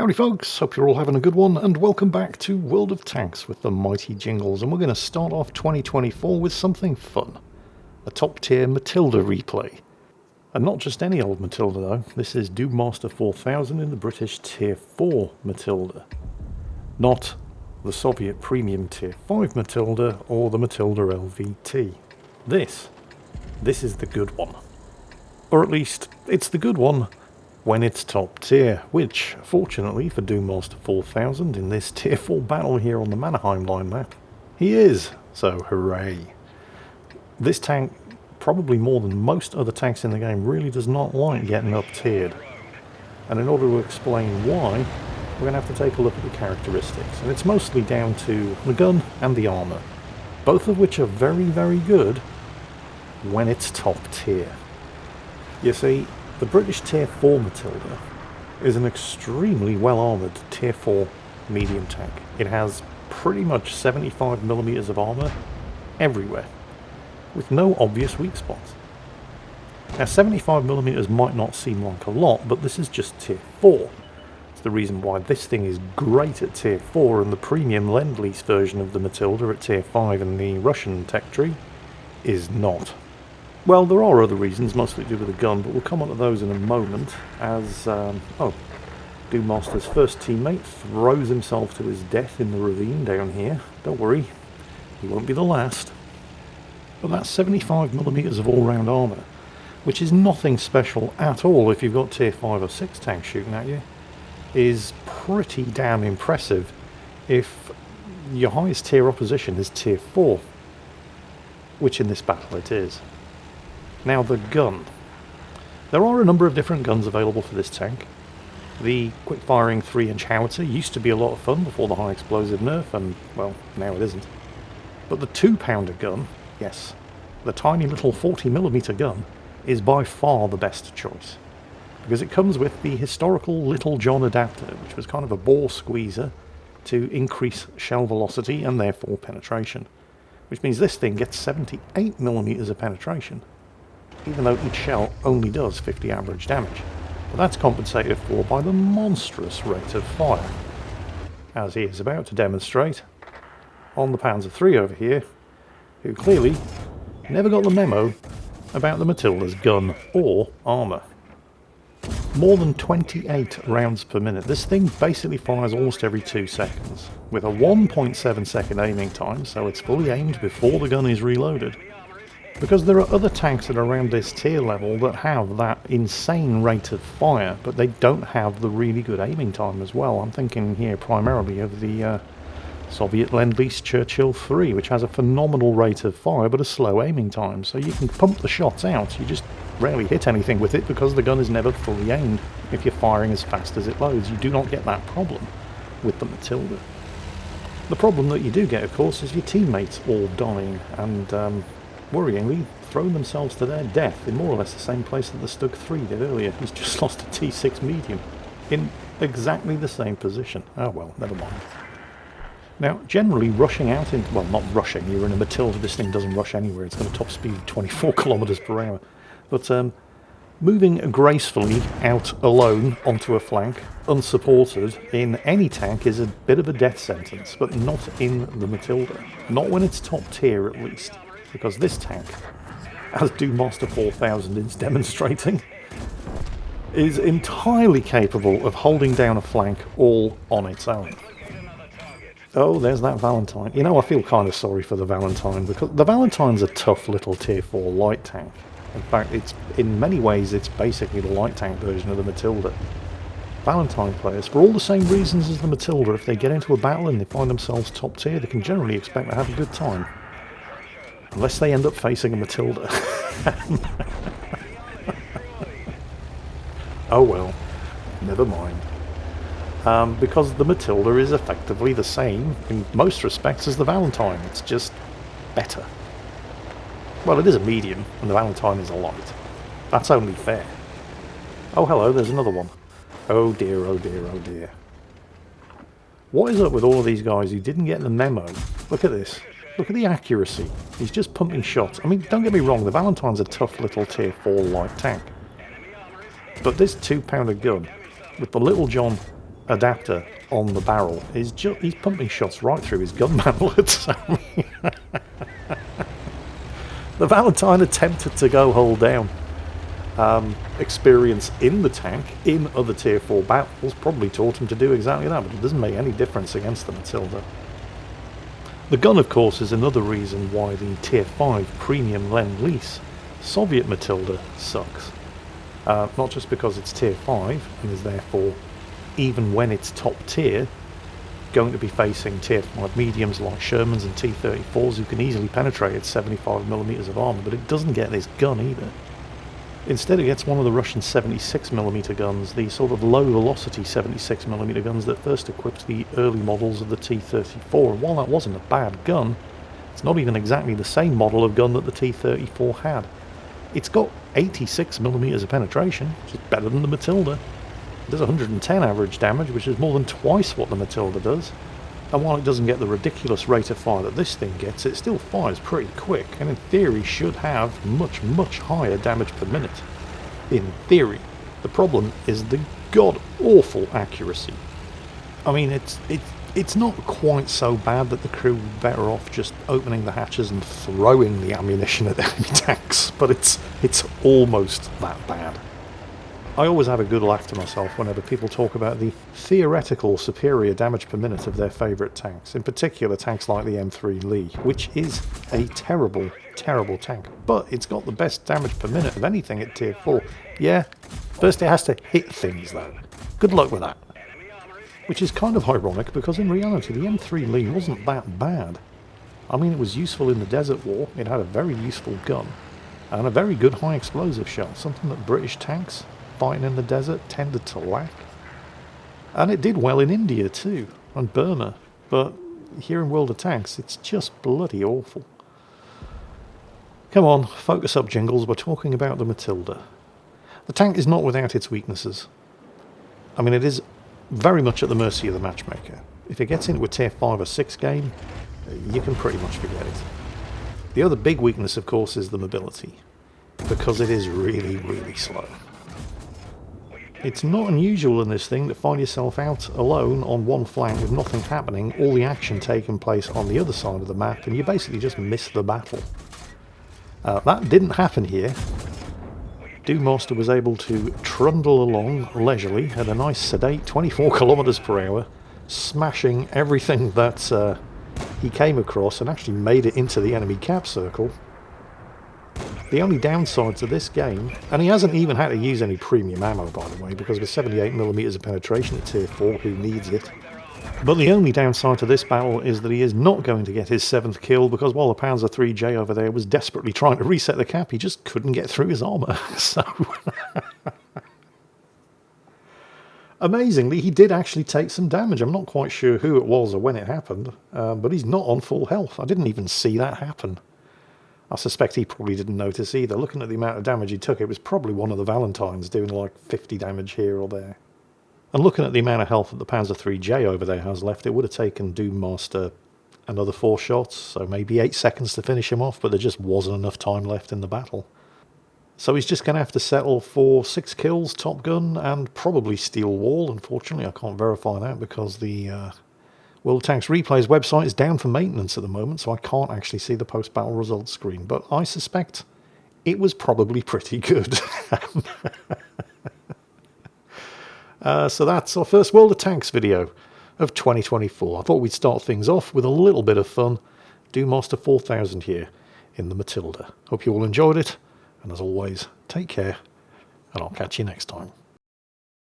Howdy folks, hope you're all having a good one, and welcome back to World of Tanks with the Mighty Jingles, and we're going to start off 2024 with something fun. A top tier Matilda replay. And not just any old Matilda though, this is Master 4000 in the British Tier 4 Matilda. Not the Soviet Premium Tier 5 Matilda or the Matilda LVT. This is the good one. Or at least, it's the good one when it's top tier, which, fortunately for Master 4000 in this Tier 4 battle here on the Mannerheim line map, he is, so hooray. This tank, probably more than most other tanks in the game, really does not like getting up tiered. And in order to explain why, we're going to have to take a look at the characteristics, and it's mostly down to the gun and the armour, both of which are very, very good when it's top tier. You see, the British Tier 4 Matilda is an extremely well-armoured Tier 4 medium tank. It has pretty much 75mm of armour everywhere, with no obvious weak spots. Now 75mm might not seem like a lot, but this is just Tier 4. It's the reason why this thing is great at Tier 4 and the premium Lend-Lease version of the Matilda at Tier 5 and the Russian tech tree is not. Well, there are other reasons, mostly due to the gun, but we'll come on to those in a moment as, Master's first teammate throws himself to his death in the ravine down here. Don't worry, he won't be the last. But that's 75mm of all-round armour, which is nothing special at all if you've got Tier 5 or 6 tanks shooting at you, is pretty damn impressive if your highest tier opposition is Tier 4, which in this battle it is. Now the gun. There are a number of different guns available for this tank. The quick-firing 3-inch howitzer used to be a lot of fun before the high explosive nerf, and, well, now it isn't. But the 2-pounder gun, yes, the tiny little 40mm gun, is by far the best choice, because it comes with the historical Little John adapter, which was kind of a bore squeezer to increase shell velocity and therefore penetration, which means this thing gets 78mm of penetration, even though each shell only does 50 average damage. But that's compensated for by the monstrous rate of fire, as he is about to demonstrate on the Panzer III over here, who clearly never got the memo about the Matilda's gun or armour. More than 28 rounds per minute. This thing basically fires almost every 2 seconds, with a 1.7 second aiming time, so it's fully aimed before the gun is reloaded. Because there are other tanks that are around this tier level that have that insane rate of fire, but they don't have the really good aiming time as well. I'm thinking here primarily of the Soviet Lend-Lease Churchill 3, which has a phenomenal rate of fire but a slow aiming time, so you can pump the shots out. You just rarely hit anything with it because the gun is never fully aimed. If you're firing as fast as it loads, you do not get that problem with the Matilda. The problem that you do get, of course, is your teammates all dying and worryingly thrown themselves to their death in more or less the same place that the Stug 3 did earlier. He's just lost a T6 medium in exactly the same position. Oh well, never mind. Now, generally rushing out into, well, not rushing, you're in a Matilda, this thing doesn't rush anywhere, it's got a top speed of 24 kilometers per hour. But moving gracefully out alone onto a flank, unsupported, in any tank is a bit of a death sentence, but not in the Matilda. Not when it's top tier at least. Because this tank, as Master 4000 is demonstrating, is entirely capable of holding down a flank all on its own. Oh, there's that Valentine. You know, I feel kind of sorry for the Valentine, because the Valentine's a tough little Tier 4 light tank. In fact, in many ways, it's basically the light tank version of the Matilda. Valentine players, for all the same reasons as the Matilda, if they get into a battle and they find themselves top tier, they can generally expect to have a good time. Unless they end up facing a Matilda. Oh well, never mind. Because the Matilda is effectively the same in most respects as the Valentine. It's just better. Well, it is a medium, and the Valentine is a light. That's only fair. Oh hello, there's another one. Oh dear, oh dear, oh dear. What is up with all of these guys who didn't get the memo? Look at this. Look at the accuracy. He's just pumping shots. I mean, don't get me wrong, the Valentine's a tough little Tier 4 light tank. But this 2-pounder gun, with the Little John adapter on the barrel is just, he's pumping shots right through his gun mantlets. The Valentine attempted to go hull down. Experience in the tank in other tier 4 battles probably taught him to do exactly that, but it doesn't make any difference against the Matilda. The gun, of course, is another reason why the tier 5 premium Lend-Lease Soviet Matilda sucks. Not just because it's tier 5 and is therefore, even when it's top tier, going to be facing tier 5 mediums like Shermans and T-34s who can easily penetrate at 75mm of armour, but it doesn't get this gun either. Instead it gets one of the Russian 76mm guns, the sort of low velocity 76mm guns that first equipped the early models of the T-34, and while that wasn't a bad gun, it's not even exactly the same model of gun that the T-34 had. It's got 86mm of penetration, which is better than the Matilda. It does 110 average damage, which is more than twice what the Matilda does. And while it doesn't get the ridiculous rate of fire that this thing gets, it still fires pretty quick, and in theory should have much, much higher damage per minute. In theory. The problem is the god-awful accuracy. I mean, it's not quite so bad that the crew were better off just opening the hatches and throwing the ammunition at enemy tanks, but it's almost that bad. I always have a good laugh to myself whenever people talk about the theoretical superior damage per minute of their favourite tanks, in particular tanks like the M3 Lee, which is a terrible, terrible tank, but it's got the best damage per minute of anything at tier 4. Yeah, first it has to hit things though. Good luck with that. Which is kind of ironic because in reality the M3 Lee wasn't that bad. I mean, it was useful in the Desert War, it had a very useful gun, and a very good high explosive shell, something that British tanks fighting in the desert tended to lack. And it did well in India too, and Burma, but here in World of Tanks it's just bloody awful. Come on, focus up Jingles, we're talking about the Matilda. The tank is not without its weaknesses. I mean, it is very much at the mercy of the matchmaker. If it gets into a tier 5 or 6 game, you can pretty much forget it. The other big weakness, of course, is the mobility, because it is really, really slow. It's not unusual in this thing to find yourself out alone on one flank with nothing happening, all the action taking place on the other side of the map, and you basically just miss the battle. That didn't happen here. Dewmaster was able to trundle along leisurely at a nice sedate 24 kilometers per hour, smashing everything that he came across and actually made it into the enemy cap circle. The only downside to this game, and he hasn't even had to use any premium ammo by the way, because with 78mm of penetration at tier 4, who needs it? But the only downside to this battle is that he is not going to get his 7th kill, because while the Panzer 3J over there was desperately trying to reset the cap, he just couldn't get through his armour. So amazingly, he did actually take some damage. I'm not quite sure who it was or when it happened, but he's not on full health. I didn't even see that happen. I suspect he probably didn't notice either. Looking at the amount of damage he took, it was probably one of the Valentines doing like 50 damage here or there. And looking at the amount of health that the Panzer 3J over there has left, it would have taken Dewmaster another 4 shots, so maybe 8 seconds to finish him off, but there just wasn't enough time left in the battle. So he's just going to have to settle for 6 kills, Top Gun, and probably Steel Wall. Unfortunately, I can't verify that because the World of Tanks Replays website is down for maintenance at the moment, so I can't actually see the post-battle results screen, but I suspect it was probably pretty good. So that's our first World of Tanks video of 2024. I thought we'd start things off with a little bit of fun. Dewmaster 4000 here in the Matilda. Hope you all enjoyed it, and as always, take care, and I'll catch you next time.